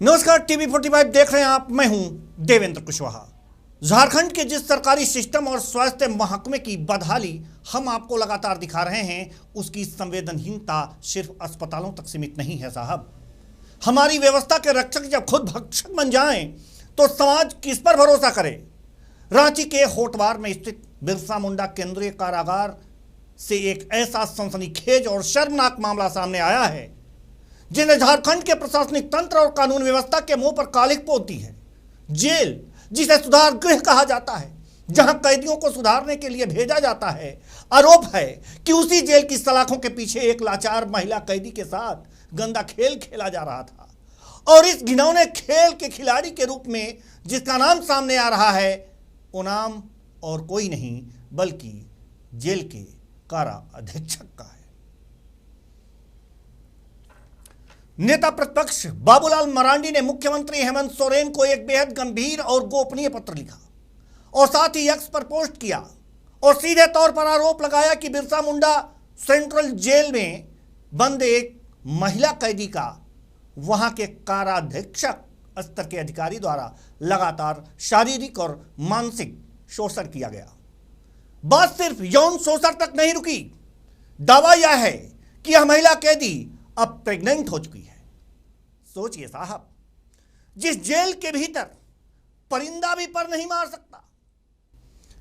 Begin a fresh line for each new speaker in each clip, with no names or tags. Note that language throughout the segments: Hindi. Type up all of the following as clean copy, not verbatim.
नमस्कार, टीवी 45 देख रहे हैं आप। मैं हूं देवेंद्र कुशवाहा। झारखंड के जिस सरकारी सिस्टम और स्वास्थ्य महकमे की बदहाली हम आपको लगातार दिखा रहे हैं, उसकी संवेदनहीनता सिर्फ अस्पतालों तक सीमित नहीं है साहब। हमारी व्यवस्था के रक्षक जब खुद भक्षक बन जाएं, तो समाज किस पर भरोसा करे। रांची के होटवार में स्थित बिरसा मुंडा केंद्रीय कारागार से एक ऐसा सनसनीखेज और शर्मनाक मामला सामने आया है जिन्हें झारखंड के प्रशासनिक तंत्र और कानून व्यवस्था के मुंह पर कालिक पोतती है। जेल, जिसे सुधार गृह कहा जाता है, जहां कैदियों को सुधारने के लिए भेजा जाता है। आरोप है कि उसी जेल की सलाखों के पीछे एक लाचार महिला कैदी के साथ गंदा खेल खेला जा रहा था, और इस घिनौने खेल के खिलाड़ी के रूप में जिसका नाम सामने आ रहा है, वो नाम और कोई नहीं बल्कि जेल के कारा अधीक्षक का है। नेता प्रतिपक्ष बाबूलाल मरांडी ने मुख्यमंत्री हेमंत सोरेन को एक बेहद गंभीर और गोपनीय पत्र लिखा और साथ ही एक्स पर पोस्ट किया और सीधे तौर पर आरोप लगाया कि बिरसा मुंडा सेंट्रल जेल में बंद एक महिला कैदी का वहां के काराधीक्षक स्तर के अधिकारी द्वारा लगातार शारीरिक और मानसिक शोषण किया गया। बात सिर्फ यौन शोषण तक नहीं रुकी। दावा यह है कि यह महिला कैदी अब प्रेग्नेंट हो चुकी है। सोचिए साहब, जिस जेल के भीतर परिंदा भी पर नहीं मार सकता,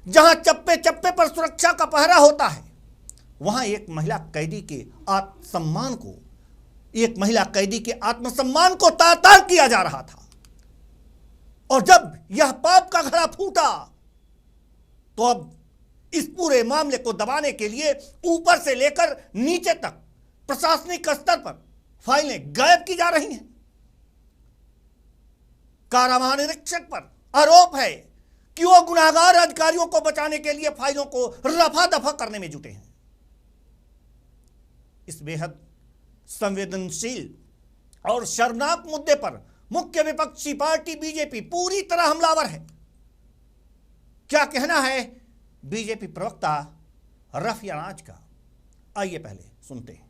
जहां चप्पे चप्पे पर सुरक्षा का पहरा होता है, वहां एक महिला कैदी के आत्मसम्मान को तार-तार किया जा रहा था। और जब यह पाप का घड़ा फूटा, तो अब इस पूरे मामले को दबाने के लिए ऊपर से लेकर नीचे तक प्रशासनिक स्तर पर फाइलें गायब की जा रही हैं। कारा महानिरीक्षक पर आरोप है कि वो गुनाहगार अधिकारियों को बचाने के लिए फाइलों को रफा दफा करने में जुटे हैं। इस बेहद संवेदनशील और शर्मनाक मुद्दे पर मुख्य विपक्षी पार्टी बीजेपी पूरी तरह हमलावर है। क्या कहना है बीजेपी प्रवक्ता रफिया नाज का, आइए पहले सुनते हैं।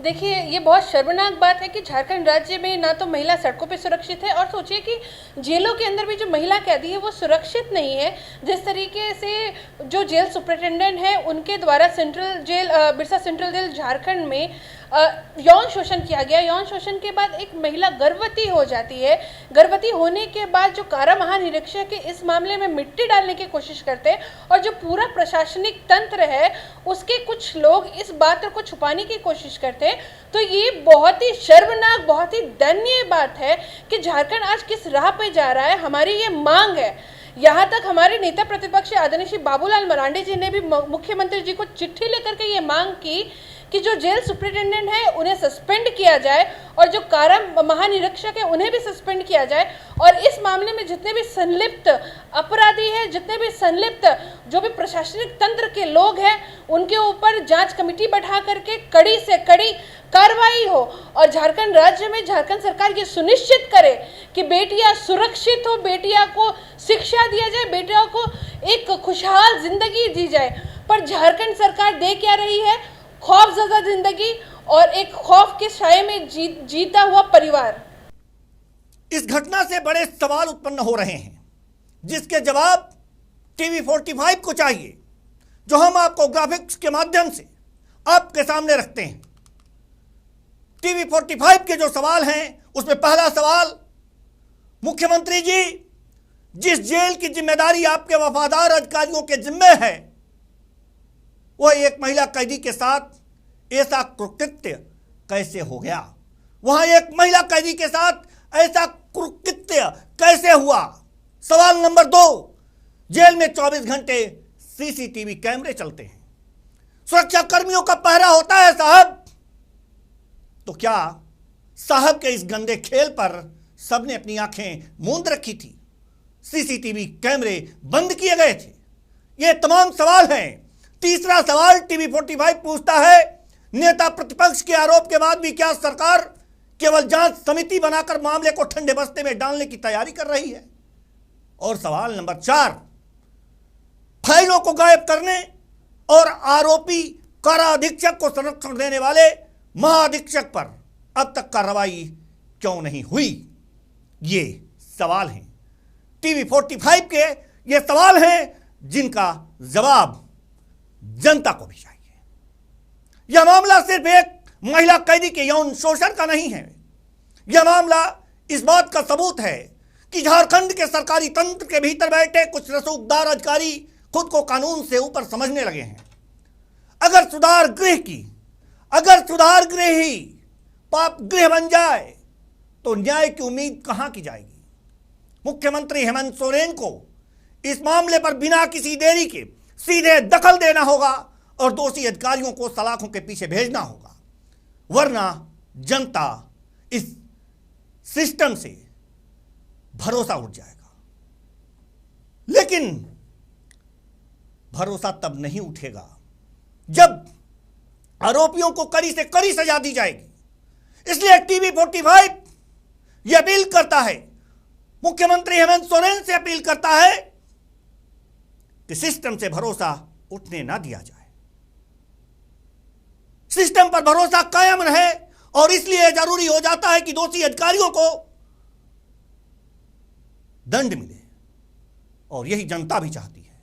देखिए, ये बहुत शर्मनाक बात है कि झारखंड राज्य में ना तो महिला सड़कों पे सुरक्षित है, और सोचिए कि जेलों के अंदर भी जो महिला कैदी है वो सुरक्षित नहीं है। जिस तरीके से जो जेल सुपरिटेंडेंट है उनके द्वारा बिरसा सेंट्रल जेल झारखंड में यौन शोषण किया गया। यौन शोषण के बाद एक महिला गर्भवती हो जाती है। गर्भवती होने के बाद जो कारा महानिरीक्षक है इस मामले में मिट्टी डालने की कोशिश करते हैं, और जो पूरा प्रशासनिक तंत्र है उसके कुछ लोग इस बात को छुपाने की कोशिश करते हैं। तो ये बहुत ही शर्मनाक, बहुत ही दयनीय बात है कि झारखंड आज किस राह पे जा रहा है। हमारी ये मांग है, यहाँ तक हमारे नेता प्रतिपक्ष आदरणीय श्री बाबूलाल मरांडी जी ने भी मुख्यमंत्री जी को चिट्ठी लेकर के ये मांग की कि जो जेल सुपरिटेंडेंट है उन्हें सस्पेंड किया जाए, और जो कारा महानिरीक्षक है उन्हें भी सस्पेंड किया जाए, और इस मामले में जितने भी संलिप्त अपराधी हैं, जितने भी संलिप्त जो भी प्रशासनिक तंत्र के लोग हैं, उनके ऊपर जांच कमेटी बैठा करके कड़ी से कड़ी कार्रवाई हो, और झारखंड राज्य में झारखंड सरकार ये सुनिश्चित करे कि बेटियां सुरक्षित हो, बेटियां को शिक्षा दिया जाए, बेटियों को एक खुशहाल जिंदगी दी जाए। पर झारखंड सरकार दे क्या रही है? खौफजदा जिंदगी और एक खौफ के साये में जीता हुआ परिवार।
इस घटना से बड़े सवाल उत्पन्न हो रहे हैं, जिसके जवाब टीवी 45 को चाहिए, जो हम आपको ग्राफिक्स के माध्यम से आपके सामने रखते हैं। टीवी 45 के जो सवाल हैं, उसमें पहला सवाल, मुख्यमंत्री जी, जिस जेल की जिम्मेदारी आपके वफादार अधिकारियों के जिम्मे है, वह एक महिला कैदी के साथ ऐसा कुकृत्य कैसे हो गया? वहां एक महिला कैदी के साथ ऐसा कुकृत्य कैसे हुआ? सवाल नंबर 2, जेल में 24 घंटे सीसीटीवी कैमरे चलते हैं, सुरक्षा कर्मियों का पहरा होता है साहब। तो क्या साहब के इस गंदे खेल पर सबने अपनी आंखें मूंद रखी थी? सीसीटीवी कैमरे बंद किए गए थे? ये तमाम सवाल हैं। तीसरा सवाल टीवी 45 पूछता है, नेता प्रतिपक्ष के आरोप के बाद भी क्या सरकार केवल जांच समिति बनाकर मामले को ठंडे बस्ते में डालने की तैयारी कर रही है? और सवाल नंबर 4, फाइलों को गायब करने और आरोपी कारा अधीक्षक को संरक्षण देने वाले महाअधीक्षक पर अब तक कार्रवाई क्यों नहीं हुई? ये सवाल हैं, टीवी 45 के ये सवाल हैं जिनका जवाब जनता को भी चाहिए। यह मामला सिर्फ एक महिला कैदी के यौन शोषण का नहीं है, यह मामला इस बात का सबूत है कि झारखंड के सरकारी तंत्र के भीतर बैठे कुछ रसूखदार अधिकारी खुद को कानून से ऊपर समझने लगे हैं। अगर सुधार गृह ही पाप गृह बन जाए तो न्याय की उम्मीद कहां की जाएगी। मुख्यमंत्री हेमंत सोरेन को इस मामले पर बिना किसी देरी के सीधे दखल देना होगा और दोषी अधिकारियों को सलाखों के पीछे भेजना होगा, वरना जनता इस सिस्टम से भरोसा उठ जाएगा। लेकिन भरोसा तब नहीं उठेगा जब आरोपियों को कड़ी से कड़ी सजा दी जाएगी। इसलिए टीवी 45 यह अपील करता है, मुख्यमंत्री हेमंत सोरेन से अपील करता है कि सिस्टम से भरोसा उठने ना दिया जाए, सिस्टम पर भरोसा कायम रहे। और इसलिए जरूरी हो जाता है कि दोषी अधिकारियों को दंड मिले, और यही जनता भी चाहती है।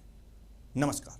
नमस्कार।